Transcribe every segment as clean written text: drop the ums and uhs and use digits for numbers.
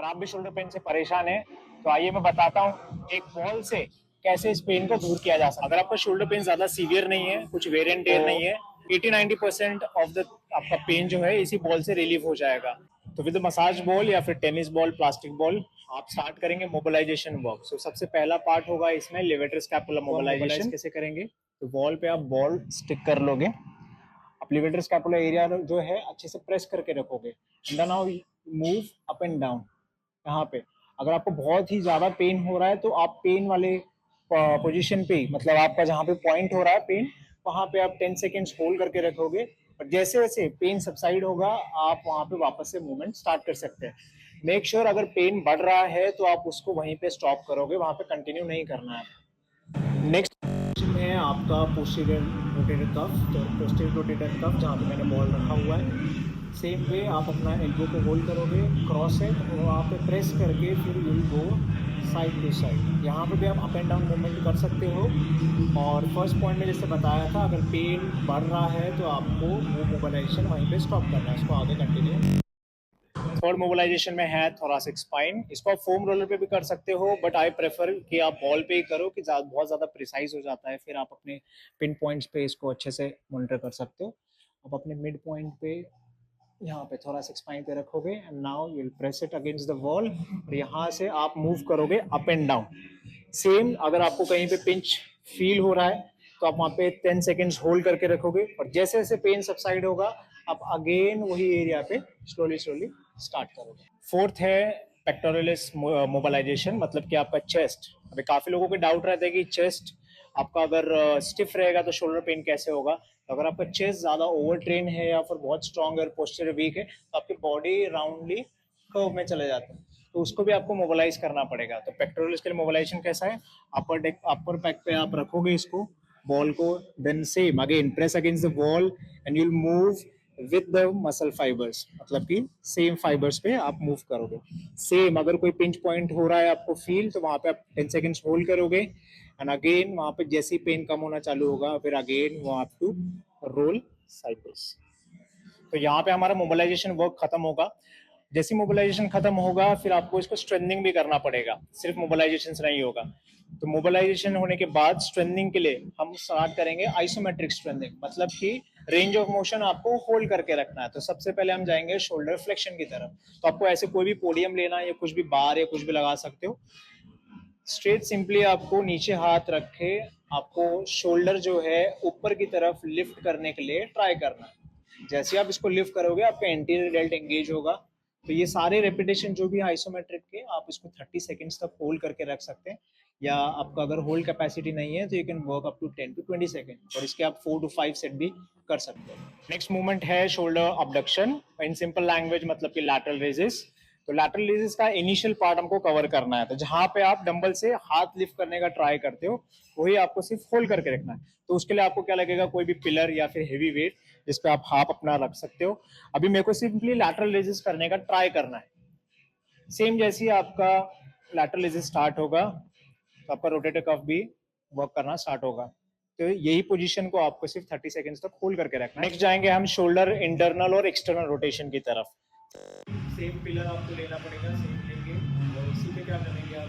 अगर आप भी शोल्डर पेन से परेशान हैं तो आइए मैं बताता हूँ एक बॉल से कैसे इस पेन को दूर किया जा सकता है। अगर आपका शोल्डर पेन ज्यादा सीवियर नहीं है, कुछ वेरिएंट टेयर नहीं है, 80-90% ऑफ द आपका पेन जो है इसी बॉल से रिलीव हो जाएगा। तो विद मसाज बॉल या फिर टेनिस बॉल, प्लास्टिक बॉल आप स्टार्ट करेंगे मोबिलाइजेशन वर्क। सो सबसे पहला पार्ट होगा इसमें लेवेटर स्कैपुला मोबिलाइजेशन। कैसे करेंगे, तो वॉल पे आप बॉल स्टिक कर लोगे, आप लेवेटर स्कैपुला एरिया जो है अच्छे से प्रेस करके रखोगे, and then now move up and down. यहाँ पे अगर आपको बहुत ही ज्यादा पेन हो रहा है तो आप पेन वाले पोजीशन पे, मतलब आपका जहाँ पे पॉइंट हो रहा है पेन, वहां पे आप 10 सेकेंड्स होल्ड करके रखोगे, और जैसे जैसे पेन सबसाइड होगा आप वहां पे वापस से मूवमेंट स्टार्ट कर सकते हैं। मेक श्योर अगर पेन बढ़ रहा है तो आप उसको वहीं पे स्टॉप करोगे, वहां पे कंटिन्यू नहीं करना है। नेक्स्ट है आपका पोस्टीरियर रोटेटर कफ। तो पोस्टीरियर रोटेटर कफ जहाँ पे मैंने बॉल रखा हुआ है, सेम वे आप अपना एल्बो को होल्ड करोगे, क्रॉस सेट, और वहाँ पे प्रेस करके फिर will go side to side. यहाँ पे भी आप अप एंड डाउन मूवमेंट कर सकते हो। और फर्स्ट पॉइंट में जैसे बताया था, अगर पेन बढ़ रहा है तो आपको वो मोबिलाइजेशन वहीं पे स्टॉप करना है, इसको आगे कंटिन्यू। थर्ड मोबिलाइजेशन में है थोरासिक स्पाइन। इसको आप फोम रोलर पे भी कर सकते हो, बट आई प्रेफर कि आप बॉल पे ही करो कि बहुत ज्यादा प्रिसाइज हो जाता है, फिर आप अपने पिन पॉइंट्स पे इसको अच्छे से मॉनिटर कर सकते हो। आप अपने मिड पॉइंट पे यहाँ पे थोरासिक स्पाइन पे रखोगे, and now you will press it against the wall, और यहाँ से आप मूव करोगे अप एंड डाउन। सेम अगर आपको कहीं पे पिंच फील हो रहा है तो आप वहाँ पे 10 सेकेंड्स होल्ड करके रखोगे, और जैसे जैसे पेन सबसाइड होगा आप अगेन वही एरिया पे स्लोली स्लोली स्टार्ट करोगे। फोर्थ है पेक्टोरलिस मोबिलाइजेशन, मतलब कि आपका चेस्ट। अभी काफी लोगों को डाउट रहता है कि चेस्ट आपका अगर स्टिफ रहेगा तो शोल्डर पेन कैसे होगा। तो अगर आपका चेस्ट ज्यादा ओवर ट्रेन है या फिर बहुत स्ट्रॉन्ग और पोस्चर वीक है तो आपकी बॉडी राउंडली कर्व में चले जाते हैं, तो उसको भी आपको मोबिलाइज करना पड़ेगा। तो पेक्टोरल्स के लिए मोबिलाइजेशन कैसा है, अपर पैक पे आप रखोगे इसको, बॉल को, then same again press against the wall and you will move with the muscle fibres, मतलब कि सेम फाइबर्स पे आप मूव करोगे। सेम अगर कोई पिंच पॉइंट हो रहा है आपको फील, तो वहां पे आप 10 सेकेंड्स होल्ड करोगे, एंड अगेन वहां पे जैसे ही पेन कम होना चालू होगा फिर अगेन वो आप टू रोल साइडवेज। तो यहाँ पे हमारा मोबिलाइजेशन वर्क खत्म होगा। जैसी मोबिलाइजेशन खत्म होगा फिर आपको इसको स्ट्रेंथनिंग भी करना पड़ेगा, सिर्फ मोबिलाइजेशन से नहीं होगा। तो मोबिलाइजेशन होने के बाद स्ट्रेंथनिंग के लिए हम स्टार्ट करेंगे आइसोमेट्रिक स्ट्रेंथनिंग, मतलब कि रेंज ऑफ मोशन आपको होल्ड करके रखना है। तो सबसे पहले हम जाएंगे शोल्डर फ्लेक्शन की तरफ। तो आपको ऐसे कोई भी पोडियम लेना है या कुछ भी बार या कुछ भी लगा सकते हो। स्ट्रेट सिंपली आपको नीचे हाथ रखे आपको शोल्डर जो है ऊपर की तरफ लिफ्ट करने के लिए ट्राई करना है। जैसे आप इसको लिफ्ट करोगे आपका एंटीरियर डेल्ट एंगेज होगा। तो ये सारे रेपिटेशन जो भी आइसोमेट्रिक के, आप इसको 30 सेकेंड्स तक होल्ड करके रख सकते हैं, या आपका अगर होल्ड कैपेसिटी नहीं है तो you can work up to 10 to 20 second, और इसके आप 4 to 5 सेट भी कर सकते हो। नेक्स्ट मूवमेंट है shoulder abduction, in simple language मतलब कि लैटरल रेजिस। तो लैटरल रेजिस का इनिशियल पार्ट हमको कवर करना है। तो जहां पे आप डंबल से हाथ लिफ्ट करने का ट्राई करते हो वही आपको सिर्फ होल्ड करके रखना है। तो उसके लिए आपको क्या लगेगा, कोई भी पिलर या फिर हेवी वेट जिस पे आप हाथ अपना रख सकते हो। अभी मेरे को सिंपली लैटरल रेजिस करने का ट्राई करना है। सेम जैसे ही आपका लैटरल रेजिस स्टार्ट होगा तो आपका रोटेटर कफ भी वर्क करना स्टार्ट होगा। तो यही पोजीशन को आपको सिर्फ 30 सेकेंड्स तक होल्ड करके रखना है। नेक्स्ट जाएंगे हम शोल्डर इंटरनल और एक्सटर्नल रोटेशन की तरफ। सेम पिलर आपको लेना पड़ेगा, सेम लेंगे, और इसी पे क्या करेंगे, आप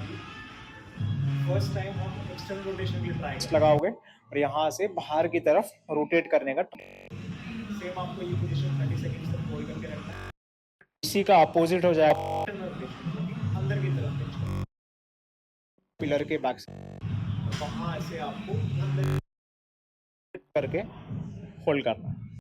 फर्स्ट टाइम हम एक्सटर्नल रोटेशन के लिए ट्राई लगाओगे और यहाँ से बाहर की तरफ रोटेट करने का। सेम आपको ये पोजीशन 30 सेकंड्स तक होल्ड करके रखना है। इसी का अपोजिट हो जाएगा अंदर की तरफ पिलर के बैक से, वहां से आपको अंदर करके होल्ड करना है।